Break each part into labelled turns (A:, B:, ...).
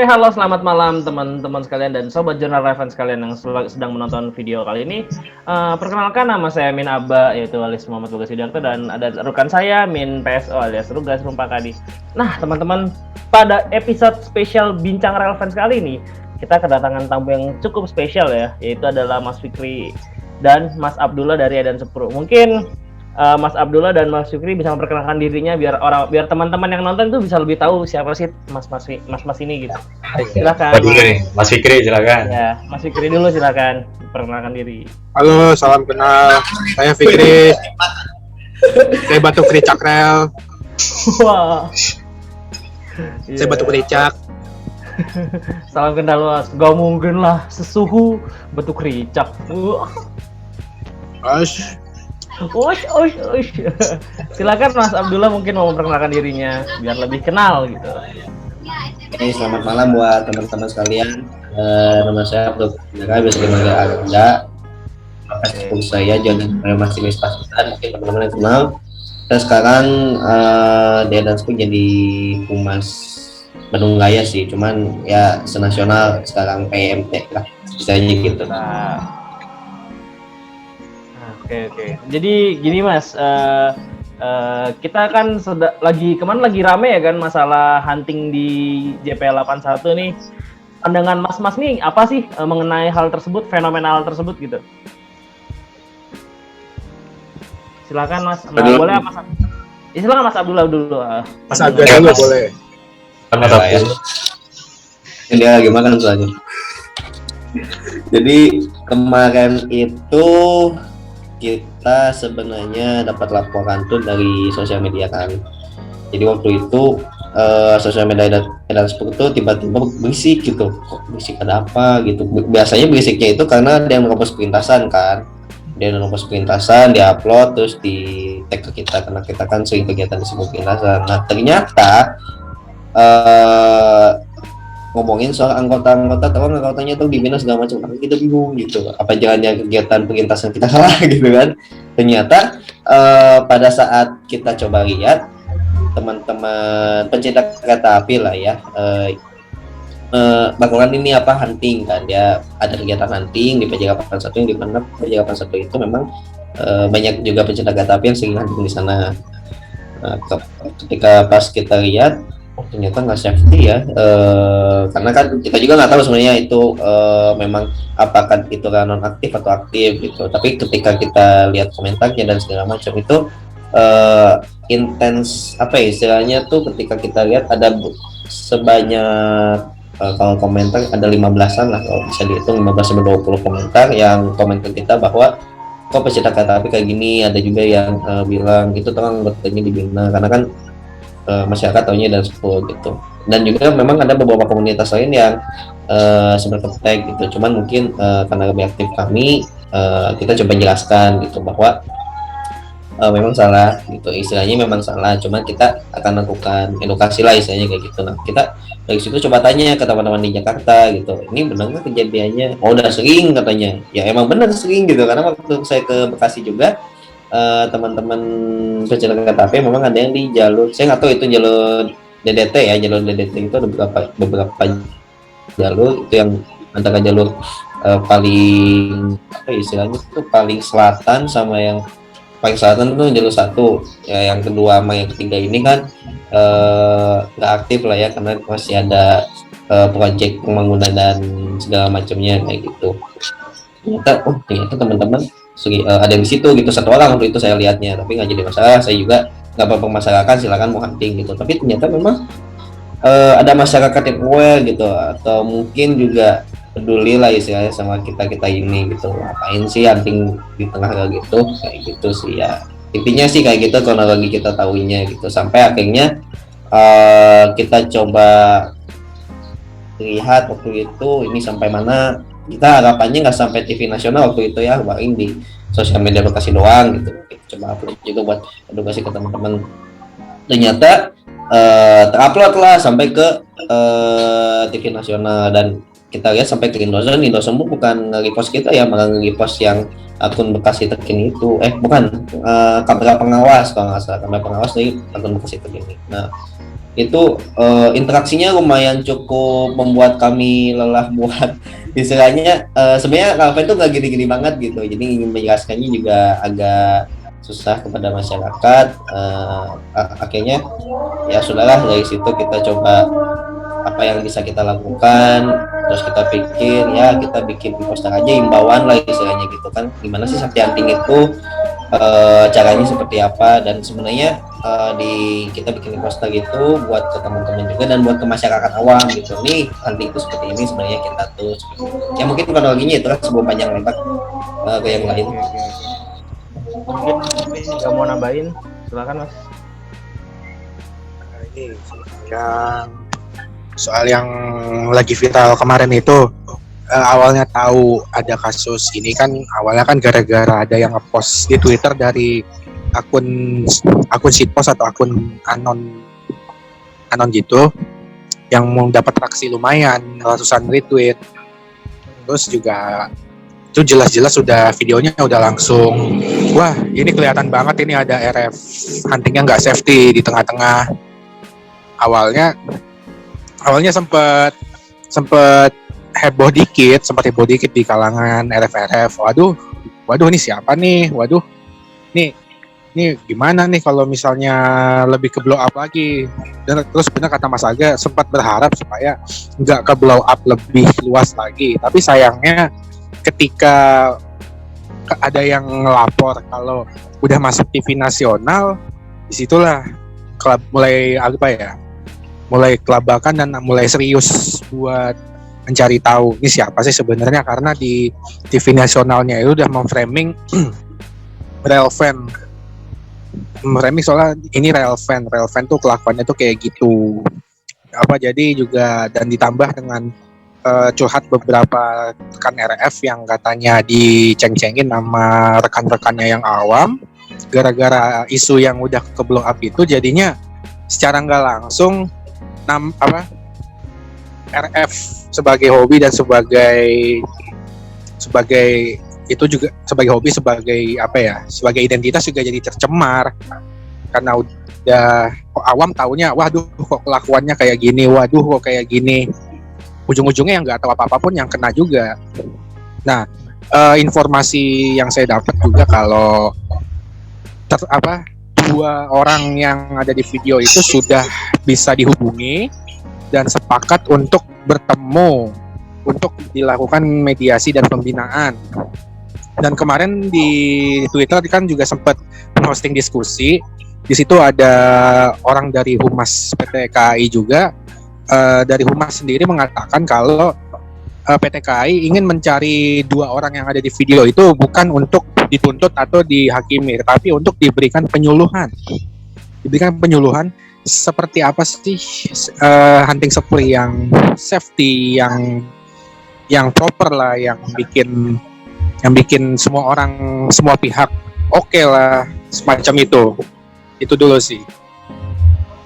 A: Halo selamat malam teman-teman sekalian dan sobat jurnal Relevan sekalian yang sedang menonton video kali ini. Perkenalkan nama saya Min Abba, yaitu alias Muhammad Lugas Sidarto, dan ada rekan saya Min PSO alias Rugas Rumpakadi. Nah teman-teman, pada episode spesial Bincang Relevan kali ini, kita kedatangan tamu yang cukup spesial ya, yaitu adalah Mas Fikri dan Mas Abdullah dari Edan Sepuru. Mungkin Mas Abdullah dan Mas Fikri bisa memperkenalkan dirinya biar teman-teman yang nonton tuh bisa lebih tahu siapa sih Mas ini gitu. Silakan.
B: Mas Fikri silakan.
A: Ya, Mas Fikri dulu silakan perkenalkan diri.
C: Halo, salam kenal. Saya Fikri. Saya Batu Kricakrel.
A: Wah.
C: Saya Batu Kricak.
A: Salam kenal Mas. Gak mungkin lah sesuhu Batu Kricak.
C: Osh.
A: Silakan Mas Abdullah mungkin mau memperkenalkan dirinya biar lebih kenal gitu.
D: Oke, selamat malam buat teman-teman sekalian. Nama saya Abdul Qadir, biasa dipanggil Anda. Sepupu saya jangan masih Pasukan, mungkin teman-teman yang kenal. Dan sekarang dia dan Sepuluh jadi humas Bandung Raya sih, cuman ya senasional sekarang PMT lah, istilahnya gitu.
A: Oke. Jadi gini Mas, kita kan lagi rame ya kan masalah hunting di JPL 81 nih. Pandangan Mas nih apa sih mengenai hal tersebut, fenomena hal tersebut gitu? Silakan Mas. Boleh Mas? Silakan Mas Abdullah dulu.
C: Mas Abdullah dulu boleh.
D: Mas Abdullah. Ini dia lagi makan soalnya. Jadi kemarin itu kita sebenarnya dapat laporan tuh dari sosial media kan. Jadi waktu itu sosial media dan seperti itu tiba-tiba berisik gitu. Kok berisik ada apa gitu. Biasanya berisiknya itu karena ada yang nerobos perintasan kan. Dia nerobos perintasan, diupload terus di tag ke kita karena kita kan sering kegiatan di sebuah perintasan. Nah ternyata ngomongin soal anggota-anggota, kalau anggotanya tuh dibina segala macam, kita bingung gitu. Apa jangan kegiatan perintasan kita salah gitu kan? Ternyata pada saat kita coba lihat teman-teman pencinta kereta api lah ya, bakalan ini apa hunting kan, dia ada kegiatan hunting di PJ 81 yang di mana PJ 81 itu memang banyak juga pencinta kereta api yang sering hunting di sana. Nah, ketika pas kita lihat ternyata nggak safety ya, karena kan kita juga nggak tahu sebenarnya itu memang apakah itu non aktif atau aktif gitu. Tapi ketika kita lihat komentarnya dan segala macam itu intens apa ya istilahnya tuh, ketika kita lihat ada sebanyak kalau komentar ada 15-an lah kalau bisa dihitung, 15-20 komentar yang komen ke kita bahwa kok pecinta kereta api kayak gini. Ada juga yang bilang itu tolong anggotanya dibina karena kan masyarakat taunya dan sepuluh gitu. Dan juga memang ada beberapa komunitas lain yang sebenarnya tag gitu, cuman mungkin karena lebih aktif kami, kita coba jelaskan gitu bahwa memang salah gitu, istilahnya memang salah, cuman kita akan lakukan edukasi lah istilahnya kayak gitu. Nah kita dari situ coba tanya ke teman-teman di Jakarta gitu, ini benar nggak kejadiannya? Oh udah sering katanya. Ya emang benar sering gitu, karena waktu saya ke Bekasi juga teman-teman pecinta kereta api memang ada yang di jalur, saya nggak tahu itu jalur DDT ya, jalur DDT itu ada beberapa jalur itu yang antara jalur paling apa istilahnya itu paling selatan sama yang paling selatan itu jalur satu ya, yang kedua sama yang ketiga ini kan nggak aktif lah ya karena masih ada proyek pembangunan dan segala macamnya kayak gitu. Ternyata teman-teman ada di situ gitu, satu orang waktu itu saya lihatnya, tapi nggak jadi masalah, saya juga nggak mempermasalahkan, silakan mau hunting gitu. Tapi ternyata memang ada masyarakat yang aware gitu, atau mungkin juga peduli lah istilahnya sama kita ini gitu, ngapain sih hunting di tengah kayak gitu sih ya, intinya sih kayak gitu kronologi kita tahunya gitu. Sampai akhirnya kita coba lihat waktu itu ini sampai mana. Kita harapannya nggak sampai TV nasional waktu itu ya, paling di sosial media Bekasi doang gitu. Kita coba upload juga buat edukasi ke teman-teman. Ternyata terupload lah sampai ke TV nasional, dan kita lihat sampai ke Indosiar bukan nge-repost kita ya, malah nge-repost yang akun Bekasi terkini itu, bukan kamera pengawas kalau nggak salah, kamera pengawas dari akun Bekasi terkini. Nah itu interaksinya lumayan cukup membuat kami lelah buat istilahnya sebenarnya Raven itu nggak gini-gini banget gitu, jadi ingin menjelaskannya juga agak susah kepada masyarakat. Akhirnya ya sudahlah, dari situ kita coba apa yang bisa kita lakukan, terus kita pikir ya kita bikin poster aja imbauan lah istilahnya gitu kan, gimana sih sakti hunting itu, caranya seperti apa, dan sebenarnya kita bikin poster gitu buat ke teman-teman juga dan buat ke masyarakat awam gitu, nih hunting itu seperti ini sebenarnya kita tuh ya mungkin kronologinya itu kan sebelum panjang lebar ke yang lain.
A: Mungkin nggak mau nambahin, silakan Mas.
C: Ini yang soal yang lagi viral kemarin itu, awalnya tahu ada kasus ini kan awalnya kan gara-gara ada yang ngepost di Twitter dari akun shitpost atau akun anon gitu yang mau dapat reaksi lumayan ratusan retweet. Terus juga itu jelas-jelas sudah videonya udah langsung, wah ini kelihatan banget ini ada RF huntingnya nggak safety di tengah-tengah. Awalnya sempet heboh dikit di kalangan RF. Waduh ini siapa nih? Waduh, nih gimana nih kalau misalnya lebih ke blow up lagi? Dan terus benar kata Mas Aga, sempat berharap supaya nggak ke blow up lebih luas lagi. Tapi sayangnya ketika ada yang ngelapor kalau udah masuk TV nasional, disitulah mulai kelabakan dan mulai serius buat mencari tahu ini siapa sih sebenarnya, karena di TV nasionalnya itu udah memframing soalnya ini relevan tuh kelakuannya tuh kayak gitu jadi juga, dan ditambah dengan curhat beberapa rekan RF yang katanya diceng-cengin sama rekan-rekannya yang awam gara-gara isu yang udah ke blow up itu, jadinya secara nggak langsung RF sebagai hobi dan sebagai itu juga sebagai hobi, sebagai identitas juga jadi tercemar karena udah awam taunya waduh kok kelakuannya kayak gini, ujung-ujungnya yang nggak tahu apa-apa pun yang kena juga. Nah, informasi yang saya dapat juga kalau dua orang yang ada di video itu sudah bisa dihubungi dan sepakat untuk bertemu untuk dilakukan mediasi dan pembinaan. Dan kemarin di Twitter kan juga sempat posting diskusi. Di situ ada orang dari Humas PT KAI juga. Dari Humas sendiri mengatakan kalau PT KAI ingin mencari dua orang yang ada di video itu bukan untuk dituntut atau dihakimi, tapi untuk diberikan penyuluhan. Seperti apa sih hunting spree yang safety, yang proper lah, yang bikin semua pihak oke lah, semacam itu. Itu dulu sih.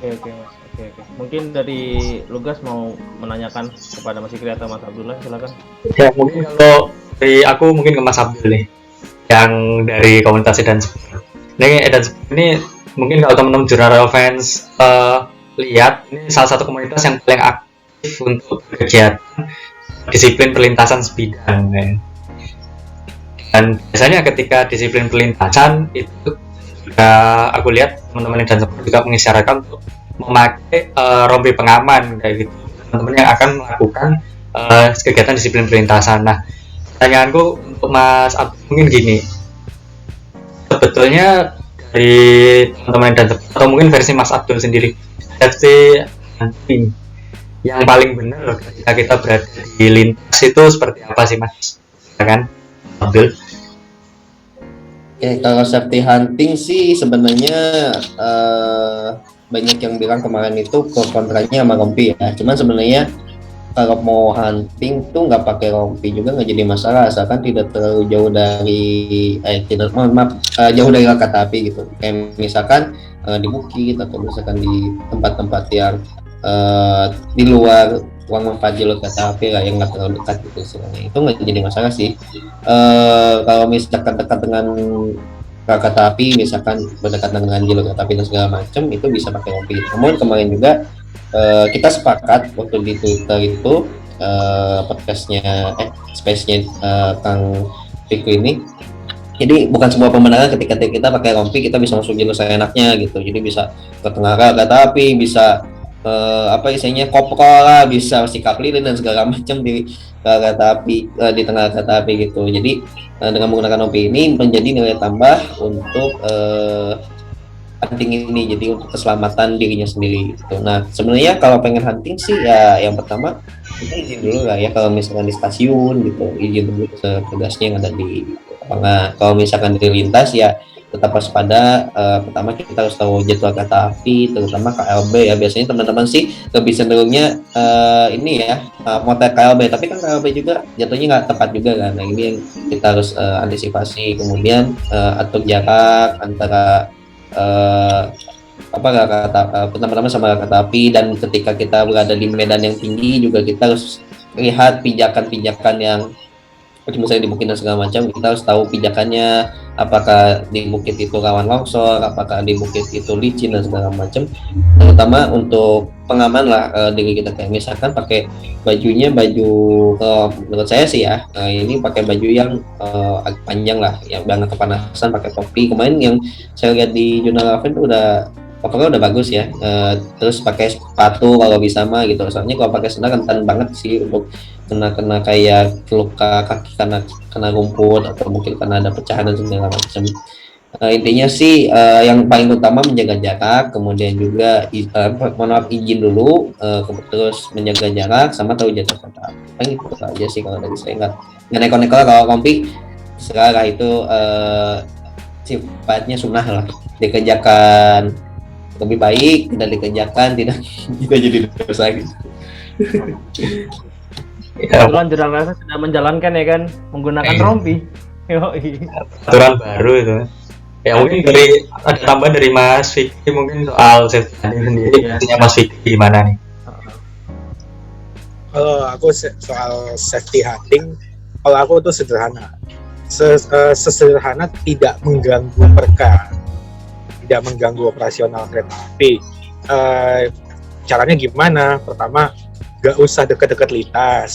A: Oke Mas. Oke. Mungkin dari Lugas mau menanyakan kepada Mas Fikri atau Mas Abdullah, silakan.
B: Ya mungkin kalau dari aku mungkin ke Mas Abdul nih, yang dari komunitas Edan Spree. Ini Edan Spree ini mungkin kalau teman-teman jurnal fans lihat, ini salah satu komunitas yang paling aktif untuk kegiatan disiplin perlintasan sebidang. Dan biasanya ketika disiplin perlintasan itu juga aku lihat teman-teman Edan Spree juga mengisyaratkan untuk memakai rompi pengaman kayak gitu, teman-teman yang akan melakukan kegiatan disiplin perlintasan. Nah, pertanyaanku untuk Mas Abdul mungkin gini, sebetulnya dari teman-teman dan atau mungkin versi Mas Abdul sendiri, safety hunting yang paling benar ketika kita berada di lintas itu seperti apa sih Mas? Ya kan, Abdul?
D: Kalau safety hunting sih sebenarnya banyak yang bilang kemarin itu kontranya sama rompi ya. Cuman sebenarnya kalau mau hunting tuh nggak pakai rompi juga nggak jadi masalah, asalkan tidak terlalu jauh dari jauh dari langkah api gitu. Kayak misalkan di bukit atau misalkan di tempat-tempat yang di luar ruang manfaat jalur kereta api lah, yang nggak terlalu dekat gitu istilahnya, itu nggak jadi masalah sih. Kalau misalkan dekat dengan kereta api, misalkan berdekatan dengan jalur kereta api dan segala macam, itu bisa pakai rompi. Namun kemarin juga kita sepakat waktu di Twitter itu podcastnya space-nya Kang Viku ini. Jadi bukan sebuah pemenangan ketika kita pakai rompi kita bisa masuk jalur seenaknya gitu. Jadi bisa ke tengah kereta api, bisa apa isinya koprol lah, bisa sikap lilin dan segala macam di kereta api, di tengah kereta api gitu. Jadi dengan menggunakan rompi ini menjadi nilai tambah untuk hunting ini, jadi untuk keselamatan dirinya sendiri gitu. Nah sebenarnya kalau pengen hunting sih ya yang pertama kita izin dulu lah ya, kalau misalkan di stasiun gitu izin dulu ke petugasnya yang ada di lapangan. Kalau misalkan di lintas ya tetap waspada. Pertama kita harus tahu jadwal kereta api, terutama KLB ya. Biasanya teman-teman sih lebih cenderungnya ini ya motor KLB, tapi kan KLB juga jatuhnya nggak tepat juga kan. Nah ini yang kita harus antisipasi. Kemudian atur jarak antara teman-teman sama kereta api, dan ketika kita berada di medan yang tinggi juga kita harus lihat pijakan-pijakan yang misalnya di bukit dan segala macam. Kita harus tahu pijakannya, apakah di bukit itu rawan longsor, apakah di bukit itu licin dan segala macam. Terutama untuk pengaman lah diri kita, kayak misalkan pakai bajunya menurut saya sih ya ini pakai baju yang agak panjang lah, yang banget kepanasan, pakai topi. Kemarin yang saya lihat di jurnal Raven pokoknya udah bagus ya. Terus pakai sepatu kalau bisa mah gitu, soalnya kalau pakai sandal rentan banget sih untuk kena kayak luka kaki karena kena rumput atau mungkin karena ada pecahan dan segala macam. Intinya sih yang paling utama menjaga jarak, kemudian juga izin dulu, terus menjaga jarak sama tahu jadwal kereta api. Kan itu aja sih kalau dari saya, nggak neko-neko lah. Kalau kompi segala itu sifatnya sunnah lah, dikerjakan lebih baik, tidak dikerjakan tidak kita jadi dosa gitu.
A: Kebetulan Jurnal Raven sudah menjalankan ya kan, menggunakan rompi. Yoi.
B: Aturan baru itu. Ya mungkin ada tambahan dari Mas Vicky mungkin soal safety hunting sendiri. Biasanya Mas Vicky gimana nih?
C: Kalau aku soal safety hunting, kalau aku tuh sederhana. Sesederhana tidak mengganggu perka, tidak mengganggu operasional kereta api. Caranya gimana? Pertama, gak usah deket-deket lintas,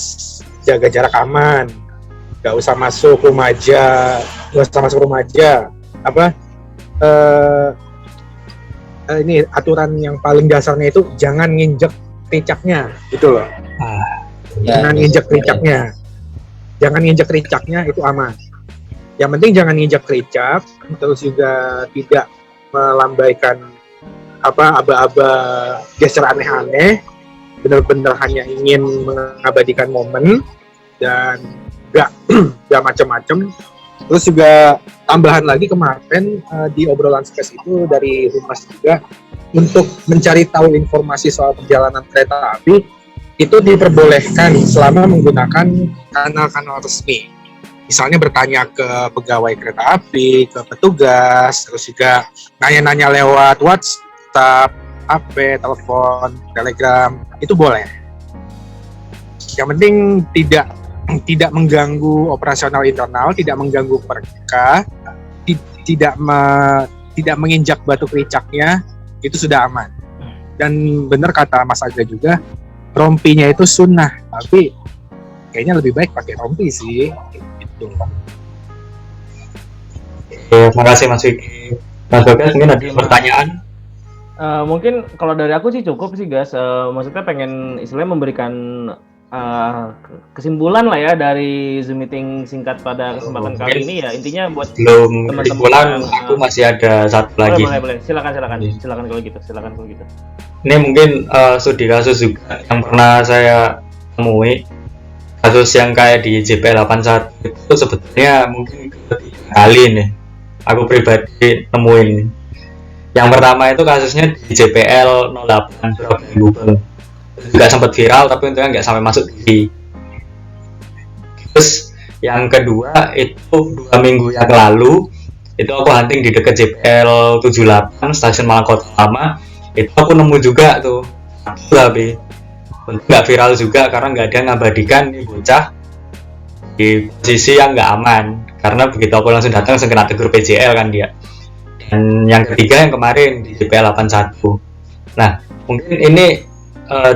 C: jaga jarak aman, gak usah masuk remaja, ini aturan yang paling dasarnya itu jangan nginjek ricaknya gitu loh. Jangan nginjek ricaknya itu aman. Yang penting jangan nginjek ricak, terus juga tidak melambaikan aba-aba geser aneh-aneh, benar-benar hanya ingin mengabadikan momen dan gak macam-macam. Terus juga tambahan lagi kemarin di obrolan space itu dari Humas juga, untuk mencari tahu informasi soal perjalanan kereta api itu diperbolehkan selama menggunakan kanal-kanal resmi. Misalnya bertanya ke pegawai kereta api, ke petugas, terus juga nanya-nanya lewat WhatsApp, HP, telepon, Telegram, itu boleh. Yang penting tidak mengganggu operasional internal, tidak mengganggu perka, tidak menginjak batu kericaknya, itu sudah aman. Dan benar kata Mas Aga juga, rompinya itu sunnah, tapi kayaknya lebih baik pakai rompi sih. Gitu.
B: Makasih Mas Vicky. Mas Bagas mungkin ada pertanyaan?
A: Mungkin kalau dari aku sih cukup sih guys. Maksudnya pengen istilahnya memberikan kesimpulan lah ya dari Zoom meeting singkat pada kesempatan kali ini ya. Intinya buat
B: belum kesimpulan, aku masih ada satu lagi.
A: Boleh. Silakan kalau gitu.
B: Ini mungkin studi kasus juga yang pernah saya temui. Kasus yang kayak di JPL 81 itu sebetulnya mungkin ketiga kali nih aku pribadi nemuin. Yang pertama itu kasusnya di JPL 08 Surabaya Google, juga sempat viral tapi untungnya nggak sampai masuk TV. Terus yang kedua itu 2 minggu yang lalu itu aku hunting di dekat JPL 78 stasiun Malangkota Lama. Itu aku nemu juga tuh tapi nggak viral juga karena nggak ada yang ngabadikan nih bocah di posisi yang nggak aman, karena begitu aku langsung datang langsung kena tegur PJL kan dia. Dan yang ketiga yang kemarin di JPL 81. Nah mungkin ini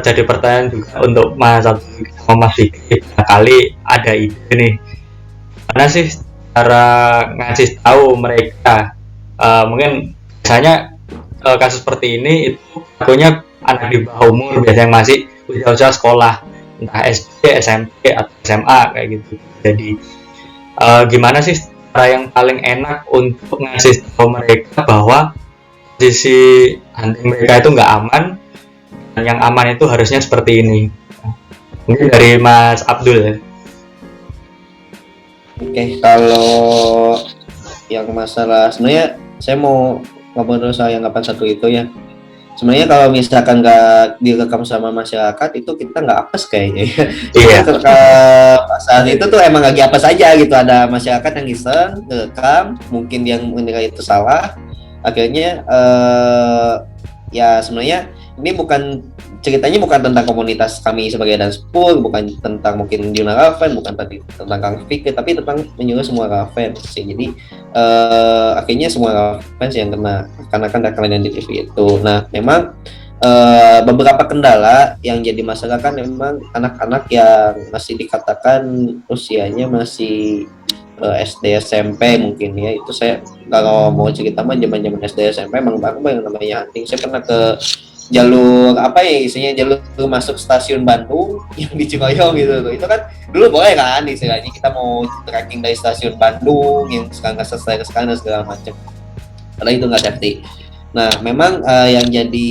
B: jadi pertanyaan juga untuk Mas Abdul sama Mas Fikri, kali ada ide nih, mana sih cara ngasih tahu mereka, mungkin biasanya kasus seperti ini itu pelakunya anak di bawah umur, biasanya yang masih usia sekolah, entah SD, SMP atau SMA kayak gitu. Jadi gimana sih cara yang paling enak untuk ngasih tahu mereka bahwa sisi hunting mereka itu nggak aman, dan yang aman itu harusnya seperti ini. Mungkin dari Mas Abdul ya.
D: Oke, kalau yang masalah sebenarnya saya mau ngobrol soal yang 81 itu ya. Sebenarnya kalau misalkan nggak direkam sama masyarakat itu kita nggak apes kayaknya.
B: Iya.
D: Saat itu tuh emang lagi apes aja gitu, ada masyarakat yang iseng direkam, mungkin yang menilai itu salah. Akhirnya ya sebenarnya ini ceritanya bukan tentang komunitas kami sebagai Danspur, bukan tentang mungkin Diona Raven, bukan tentang Kang Fikri, tapi tentang menyuruh semua Raven sih. Jadi akhirnya semua Raven yang kena karena kan kalian di TV itu. Nah memang beberapa kendala yang jadi masalah kan memang anak-anak yang masih dikatakan usianya masih SD SMP mungkin ya. Itu saya kalau mau cerita mah zaman SD SMP emang baru yang namanya hunting. Saya pernah ke jalur apa ya isinya, jalur masuk stasiun Bandung yang di Cikoyong gitu tuh. Itu kan dulu boleh kan istilahnya kita mau tracking dari stasiun Bandung yang sekarang selesai ke sekarang dan segala macam, padahal itu nggak safety. Nah memang yang jadi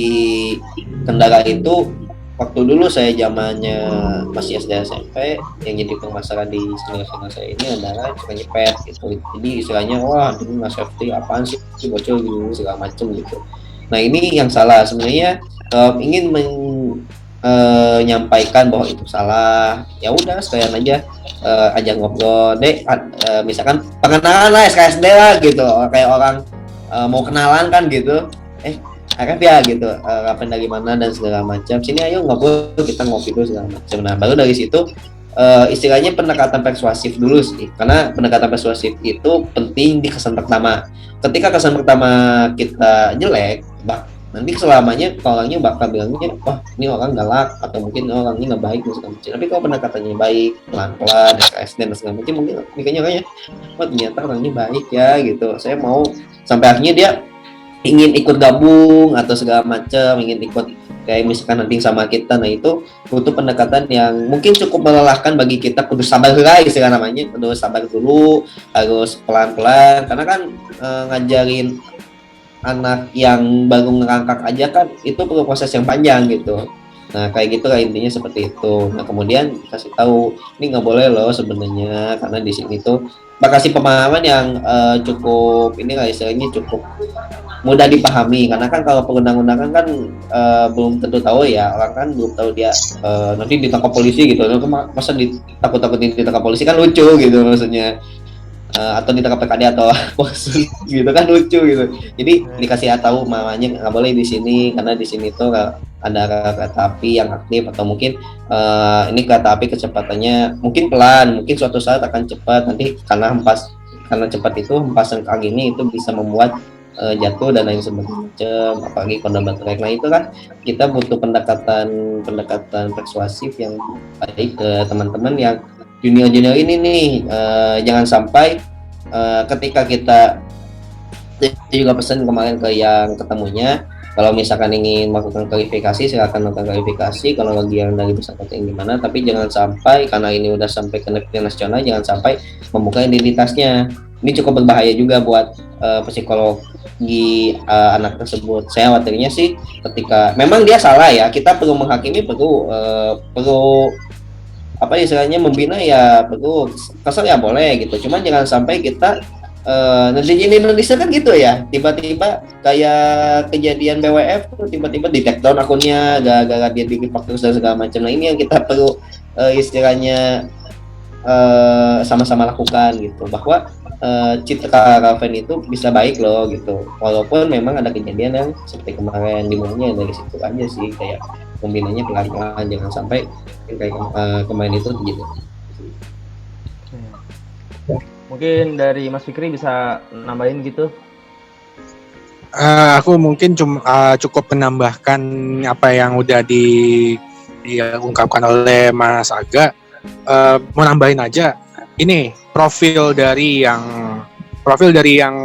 D: kendala itu waktu dulu saya zamannya masih SD SMP, yang jadi permasalahan di senior saya ini adalah suka nyepet gitu. Jadi istilahnya wah ini nggak safety, apaan sih bocor gitu segala macam gitu. Nah ini yang salah sebenarnya, ingin menyampaikan bahwa itu salah, ya udah sekalian aja ajak ngobrol deh, misalkan pengenalan lah SKSD lah gitu, kayak orang mau kenalan kan gitu, Arif ya gitu, kapan dari mana dan segala macam, sini ayo ngobrol, kita ngopi dulu segala macam. Nah baru dari situ istilahnya pendekatan persuasif dulu sih, karena pendekatan persuasif itu penting di kesan pertama. Ketika kesan pertama kita jelek, nanti selamanya orangnya bakal bilangnya wah ini orang galak atau mungkin orangnya nggak baik dan segala macam. Tapi kalau pendekatannya baik, pelan-pelan, SKSD dan segala macam, mungkin mikirnya kayaknya wah ternyata orangnya baik ya gitu, saya mau, sampai akhirnya dia ingin ikut gabung atau segala macam, ingin ikut kayak misalkan hunting sama kita. Nah itu butuh pendekatan yang mungkin cukup melelahkan bagi kita, kudu sabar guys ya namanya, kudu sabar dulu, harus pelan-pelan, karena kan ngajarin anak yang baru ngerangkak aja kan itu perlu proses yang panjang gitu. Nah kayak gitu lah intinya seperti itu. Nah kemudian kasih tahu ini nggak boleh loh sebenarnya, karena di sini tuh kasih pemahaman yang cukup ini lah istilahnya cukup mudah dipahami, karena kan kalau perundang-undangan kan belum tentu tahu ya, orang kan belum tahu dia nanti ditangkap polisi gitu. Masa ditakut-takutin ditangkap polisi kan lucu gitu maksudnya, atau ditangkap PKD atau polisi gitu kan lucu gitu. Jadi dikasih tahu mamanya nggak boleh di sini, karena di sini tuh ada kereta api yang aktif, atau mungkin ini kereta api kecepatannya mungkin pelan, mungkin suatu saat akan cepat, nanti karena cepat itu hempasan angin itu bisa membuat jatuh dan lain sebagainya, apalagi kalau baterai. Nah itu kan kita butuh pendekatan persuasif yang baik ke teman-teman yang junior ini nih. Jangan sampai ketika kita juga pesan kemarin ke yang ketemunya, kalau misalkan ingin melakukan klarifikasi silakan melakukan klarifikasi, kalau lagi yang dari bersangkutan gimana, tapi jangan sampai karena ini udah sampai ke nasional, jangan sampai membuka identitasnya. Ini cukup berbahaya juga buat psikologi anak tersebut. Saya khawatirnya sih ketika memang dia salah ya, kita perlu menghakimi, perlu apa istilahnya membina ya, perlu kesel ya boleh gitu. Cuman jangan sampai kita netizen Indonesia kan gitu ya, tiba-tiba kayak kejadian BWF tuh tiba-tiba di take down akunnya gara-gara dia di-report terus dan segala macam. Nah ini yang kita perlu istilahnya sama-sama lakukan gitu, bahwa citra Raven itu bisa baik loh gitu, walaupun memang ada kejadian yang seperti kemarin, dimulainya dari situ aja sih, kayak pembinanya pelan-pelan, jangan sampai kayak kemarin itu gitu.
A: Mungkin dari Mas Fikri bisa nambahin gitu.
C: Aku mungkin cukup menambahkan apa yang udah diungkapkan oleh Mas Aga. Mau nambahin aja, ini profil dari yang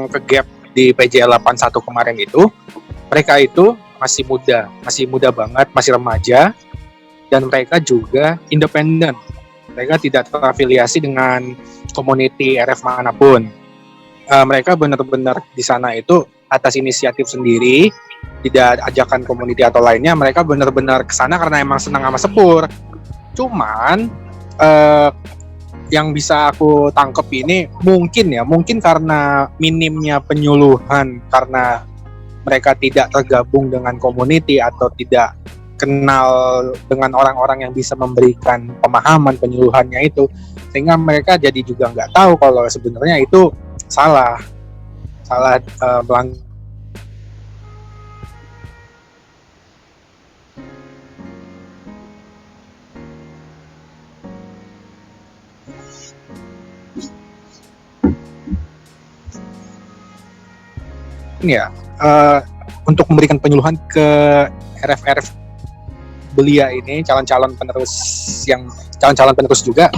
C: ke-gap di PJL 81 kemarin itu, mereka itu masih muda banget, masih remaja, dan mereka juga independen. Mereka tidak terafiliasi dengan community RF manapun. Mereka benar-benar di sana itu atas inisiatif sendiri, tidak ajakan community atau lainnya. Mereka benar-benar kesana karena emang senang sama Sepur. Cuman yang bisa aku tangkep ini mungkin karena minimnya penyuluhan, karena mereka tidak tergabung dengan community atau tidak kenal dengan orang-orang yang bisa memberikan pemahaman penyuluhannya itu, sehingga mereka jadi juga nggak tahu kalau sebenarnya itu salah melanggar. Ya, untuk memberikan penyuluhan ke RF belia ini, calon-calon penerus juga,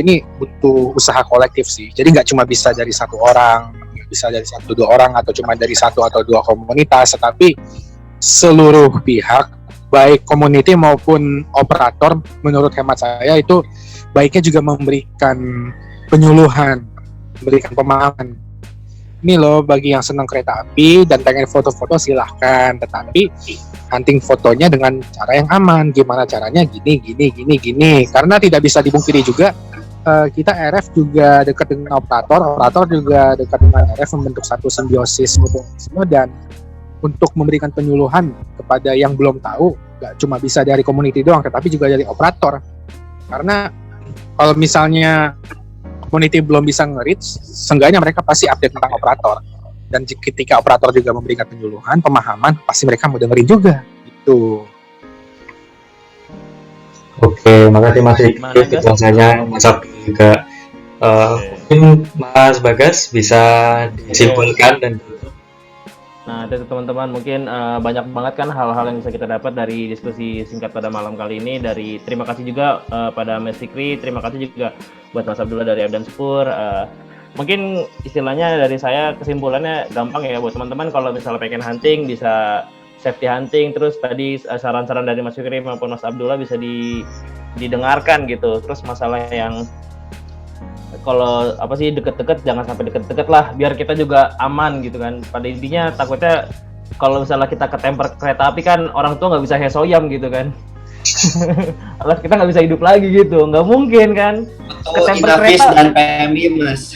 C: ini butuh usaha kolektif sih. Jadi nggak cuma bisa dari satu orang, bisa dari satu dua orang, atau cuma dari satu atau dua komunitas, tetapi seluruh pihak, baik community maupun operator, menurut hemat saya itu baiknya juga memberikan penyuluhan, memberikan pemahaman. Ini loh, bagi yang senang kereta api dan pengen foto-foto silahkan, tetapi hunting fotonya dengan cara yang aman. Gimana caranya? Gini. Karena tidak bisa dipungkiri juga, kita RF juga dekat dengan operator juga dekat dengan RF, membentuk satu simbiosis mutualisme. Dan untuk memberikan penyuluhan kepada yang belum tahu, gak cuma bisa dari community doang, tetapi juga dari operator. Karena kalau misalnya community belum bisa nge-reach, seenggaknya mereka pasti update tentang operator. Dan ketika operator juga memberikan penyuluhan, pemahaman, pasti mereka mau dengerin juga. Gitu.
B: Oke, makasih Mas Riki penjelasannya. Mas Abdul juga. Mungkin Mas Bagas bisa disimpulkan dan
A: Nah, itu teman-teman, mungkin banyak banget kan hal-hal yang bisa kita dapat dari diskusi singkat pada malam kali ini. Terima kasih juga pada Mas Fikri, terima kasih juga buat Mas Abdullah dari Abdan Sepur. Mungkin istilahnya dari saya, kesimpulannya gampang ya buat teman-teman, kalau misalnya pengen hunting bisa safety hunting. Terus tadi saran-saran dari Mas Fikri maupun Mas Abdullah bisa didengarkan gitu. Terus masalah yang kalau deket-deket, jangan sampai deket-deket lah, biar kita juga aman gitu kan. Pada intinya takutnya kalau misalnya kita ketemper kereta api kan, orang tua nggak bisa hesoyam gitu kan. Alas kita nggak bisa hidup lagi gitu, nggak mungkin kan.
D: Ketemper kereta dan PMI Mas.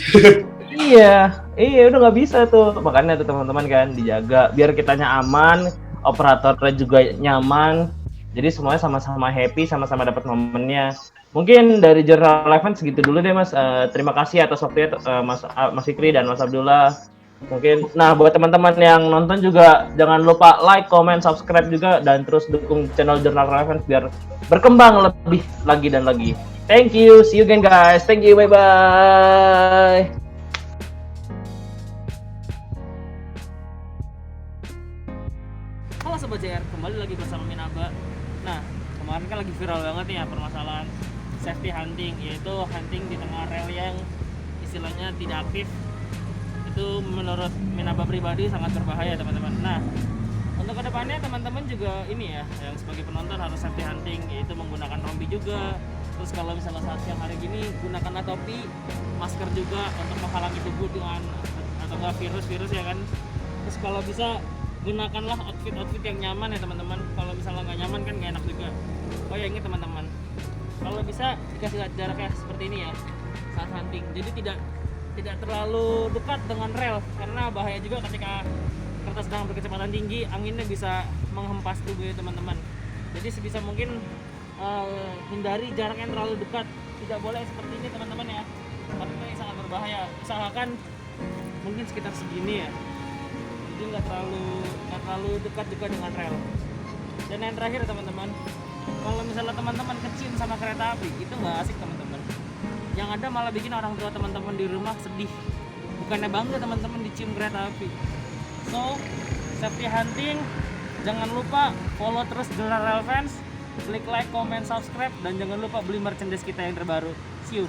A: iya udah nggak bisa tuh. Makanya tuh teman-teman kan dijaga biar kitanya aman, operatornya juga nyaman, jadi semuanya sama-sama happy, sama-sama dapat momennya. Mungkin dari Journal Eleven segitu dulu deh Mas. Terima kasih atas waktunya Mas Fikri dan Mas Abdullah. Mungkin, nah buat teman-teman yang nonton juga jangan lupa like, comment, subscribe juga, dan terus dukung channel Journal Eleven biar berkembang lebih lagi dan lagi. Thank you, see you again guys. Thank you, bye bye. Halo Sobat JR, kembali lagi bersama Minaba. Nah, kemarin kan lagi viral banget nih ya permasalahan safety hunting, yaitu hunting di tengah rel yang istilahnya tidak aktif. Itu menurut Minaba pribadi sangat berbahaya teman-teman. Nah, untuk kedepannya teman-teman juga ini ya, yang sebagai penonton harus safety hunting, yaitu menggunakan rompi juga. Terus kalau misalnya saat siang hari gini, gunakanlah topi, masker juga untuk menghalangi debu dengan atau enggak virus ya kan. Terus kalau bisa gunakanlah outfit yang nyaman ya teman-teman. Kalau misalnya nggak nyaman kan nggak enak juga. Oh ya, ingat teman-teman, kalau bisa dikasih jaraknya seperti ini ya saat hunting, jadi tidak terlalu dekat dengan rel, karena bahaya juga ketika kereta sedang berkecepatan tinggi, anginnya bisa menghempas tubuh ya teman-teman. Jadi sebisa mungkin hindari jarak yang terlalu dekat, tidak boleh seperti ini teman-teman ya, karena ini sangat berbahaya. Usahakan mungkin sekitar segini ya, jadi nggak terlalu dekat juga dengan rel. Dan yang terakhir teman-teman, kalau misalnya teman-teman kecium sama kereta api, itu nggak asik teman-teman. Yang ada malah bikin orang tua teman-teman di rumah sedih. Bukannya bangga teman-teman dicium kereta api. So, safety hunting, jangan lupa follow terus General Fans, klik like, comment, subscribe, dan jangan lupa beli merchandise kita yang terbaru. See you.